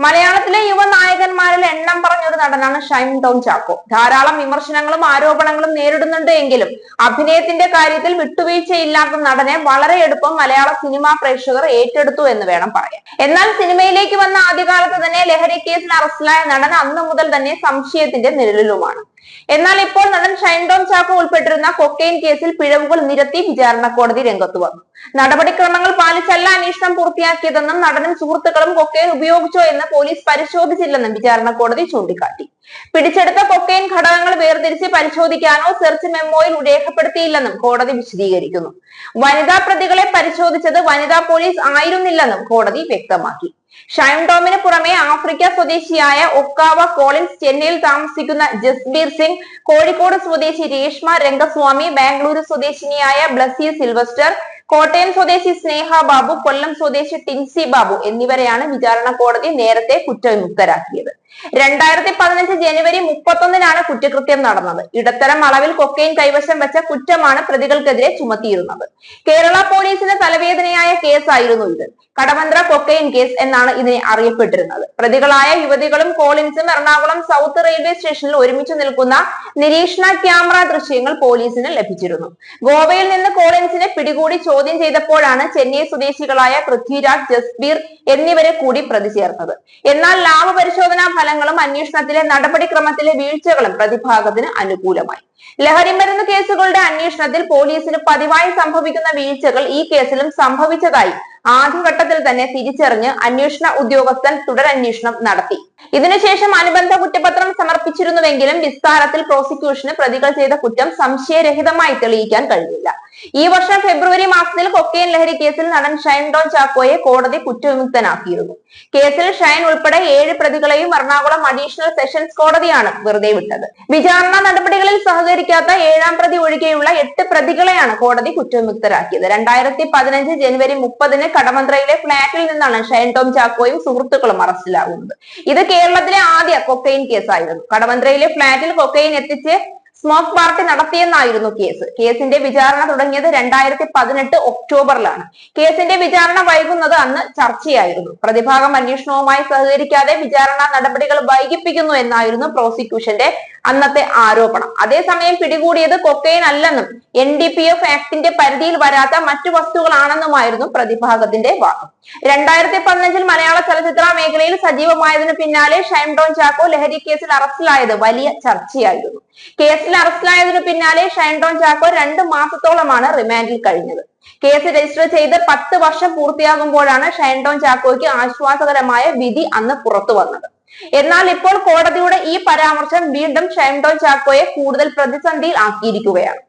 മലയാളത്തിലെ യുവനായകന്മാരിൽ എണ്ണം പറഞ്ഞൊരു നടനാണ് ഷൈൻ ടോം ചാക്കോ. ധാരാളം വിമർശനങ്ങളും ആരോപണങ്ങളും നേരിടുന്നുണ്ട് എങ്കിലും അഭിനയത്തിന്റെ കാര്യത്തിൽ വിട്ടുവീഴ്ചയില്ലാത്ത നടനെ വളരെ എളുപ്പം മലയാള സിനിമാ പ്രേക്ഷകർ ഏറ്റെടുത്തു എന്ന് വേണം പറയാൻ. എന്നാൽ സിനിമയിലേക്ക് വന്ന ആദ്യകാലത്ത് തന്നെ ലഹരി കേസിൽ അറസ്റ്റിലായ നടൻ അന്നു മുതൽ തന്നെ സംശയത്തിന്റെ നിഴലിലുമാണ്. എന്നാൽ ഇപ്പോൾ നടൻ ഷൈൻ ടോം ചാക്കോ ഉൾപ്പെട്ടിരുന്ന കൊക്കെയിൻ കേസിൽ പിഴവുകൾ നിരത്തി വിചാരണ കോടതി രംഗത്തു വന്നു. നടപടിക്രമങ്ങൾ പാലിച്ചല്ല അന്വേഷണം പൂർത്തിയാക്കിയതെന്നും നടനും സുഹൃത്തുക്കളും കൊക്കെയിൻ ഉപയോഗിച്ചോ എന്ന് പോലീസ് പരിശോധിച്ചില്ലെന്നും വിചാരണ കോടതി ചൂണ്ടിക്കാട്ടി. പിടിച്ചെടുത്ത കൊക്കെയിൻ ഘടകങ്ങൾ വേർതിരിച്ച് പരിശോധിക്കാനോ സെർച്ച് മെമ്മോയിൽ രേഖപ്പെടുത്തിയില്ലെന്നും കോടതി വിശദീകരിക്കുന്നു. വനിതാ പ്രതികളെ പരിശോധിച്ചത് വനിതാ പോലീസ് ആയിരുന്നില്ലെന്നും കോടതി വ്യക്തമാക്കി. ഷൈൻ ടോമിന് പുറമെ ആഫ്രിക്ക സ്വദേശിയായ ഒക്കാവ കോളിൻസ്, ചെന്നൈയിൽ താമസിക്കുന്ന ജസ്ബീർ സിംഗ്, കോഴിക്കോട് സ്വദേശി രേഷ്മ രംഗസ്വാമി, ബാംഗ്ലൂരു സ്വദേശിനിയായ ബ്ലസി സിൽവസ്റ്റർ, കോട്ടയം സ്വദേശി സ്നേഹ ബാബു, കൊല്ലം സ്വദേശി ടിൻസി ബാബു എന്നിവരെയാണ് വിചാരണ കോടതി നേരത്തെ കുറ്റവിമുക്തരാക്കിയത്. 2015 ജനുവരി 31-നാണ് കുറ്റകൃത്യം നടന്നത്. ഇടത്തരം അളവിൽ കൊക്കെയിൻ കൈവശം വെച്ച കുറ്റമാണ് പ്രതികൾക്കെതിരെ ചുമത്തിയിരുന്നത്. കേരള പോലീസിന് തലവേദനയായ കേസായിരുന്നു ഇത്. കടവന്ത്ര കൊക്കെയിൻ കേസ് എന്നാണ് ഇതിനെ അറിയപ്പെട്ടിരുന്നത്. പ്രതികളായ യുവതികളും കോളിൻസും എറണാകുളം സൗത്ത് റെയിൽവേ സ്റ്റേഷനിൽ ഒരുമിച്ച് നിൽക്കുന്ന നിരീക്ഷണ ക്യാമറ ദൃശ്യങ്ങൾ പോലീസിന് ലഭിച്ചിരുന്നു. ഗോവയിൽ നിന്ന് കോളിൻസിനെ പിടികൂടി ചോദ്യം ചെയ്തപ്പോഴാണ് ചെന്നൈ സ്വദേശികളായ പൃഥ്വിരാജ്, ജസ്ബീർ എന്നിവരെ കൂടി പ്രതി ചേർത്തത്. എന്നാൽ ലാബ് പരിശോധനാ ഫലങ്ങളും അന്വേഷണത്തിലെ നടപടിക്രമത്തിലെ വീഴ്ചകളും പ്രതിഭാഗത്തിന് അനുകൂലമായി. ലഹരിമരുന്ന് കേസുകളുടെ അന്വേഷണത്തിൽ പോലീസിന് പതിവായി സംഭവിക്കുന്ന വീഴ്ചകൾ ഈ കേസിലും സംഭവിച്ചതായി ആദ്യഘട്ടത്തിൽ തന്നെ തിരിച്ചറിഞ്ഞ് അന്വേഷണ ഉദ്യോഗസ്ഥൻ തുടരന്വേഷണം നടത്തി. ഇതിനുശേഷം അനുബന്ധ കുറ്റപത്രം സമർപ്പിച്ചിരുന്നുവെങ്കിലും വിസ്താരത്തിൽ പ്രോസിക്യൂഷന് പ്രതികൾ ചെയ്ത കുറ്റം സംശയരഹിതമായി തെളിയിക്കാൻ കഴിഞ്ഞില്ല. ഈ വർഷം ഫെബ്രുവരി മാസത്തിൽ കൊക്കെയിൻ ലഹരി കേസിൽ നടൻ ഷൈൻ ടോം ചാക്കോയെ കോടതി കുറ്റവിമുക്തനാക്കിയിരുന്നു. കേസിൽ ഷൈൻ ഉൾപ്പെടെ 7 പ്രതികളെയും എറണാകുളം അഡീഷണൽ സെഷൻസ് കോടതിയാണ് വെറുതെ വിട്ടത്. വിചാരണ നടപടികളിൽ സഹകരിക്കാത്ത 7-ാം പ്രതി ഒഴികെയുള്ള 8 പ്രതികളെയാണ് കോടതി കുറ്റവിമുക്തരാക്കിയത്. 2015 ജനുവരി 30-ന് കടവന്ത്രയിലെ ഫ്ളാറ്റിൽ നിന്നാണ് ഷൈൻ ടോം ചാക്കോയും സുഹൃത്തുക്കളും അറസ്റ്റിലാകുന്നത്. ഇത് കേരളത്തിലെ ആദ്യ കൊക്കെയിൻ കേസായിരുന്നു. കടവന്ത്രയിലെ ഫ്ളാറ്റിൽ കൊക്കെയിൻ എത്തിച്ച് സ്മോക്ക് പാർട്ടി നടത്തിയെന്നായിരുന്നു കേസ്. കേസിന്റെ വിചാരണ തുടങ്ങിയത് 2018 ഒക്ടോബറിലാണ്. കേസിന്റെ വിചാരണ വൈകുന്നത് അന്ന് ചർച്ചയായിരുന്നു. പ്രതിഭാഗം അന്വേഷണവുമായി സഹകരിക്കാതെ വിചാരണ നടപടികൾ വൈകിപ്പിക്കുന്നു എന്നായിരുന്നു പ്രോസിക്യൂഷന്റെ അന്നത്തെ ആരോപണം. അതേസമയം പിടികൂടിയത് കൊക്കെയിൻ അല്ലെന്നും NDPF ആക്ടിന്റെ പരിധിയിൽ വരാത്ത മറ്റു വസ്തുക്കളാണെന്നുമായിരുന്നു പ്രതിഭാഗത്തിന്റെ വാദം. 2015-ൽ മലയാള ചലച്ചിത്ര മേഖലയിൽ സജീവമായതിനു പിന്നാലെ ഷൈൻ ടോം ചാക്കോ ലഹരി കേസിൽ അറസ്റ്റിലായത് വലിയ ചർച്ചയായിരുന്നു. കേസിൽ അറസ്റ്റിലായതിനു പിന്നാലെ ഷൈൻ ടോം ചാക്കോ 2 മാസത്തോളമാണ് റിമാൻഡിൽ കഴിഞ്ഞത്. കേസ് രജിസ്റ്റർ ചെയ്ത് 10 വർഷം പൂർത്തിയാകുമ്പോഴാണ് ഷൈൻ ടോം ചാക്കോയ്ക്ക് ആശ്വാസകരമായ വിധി അന്ന് പുറത്തു വന്നത്. എന്നാൽ ഇപ്പോൾ കോടതിയുടെ ഈ പരാമർശം വീണ്ടും ഷൈൻ ടോം ചാക്കോയെ കൂടുതൽ പ്രതിസന്ധിയിൽ ആക്കിയിരിക്കുകയാണ്.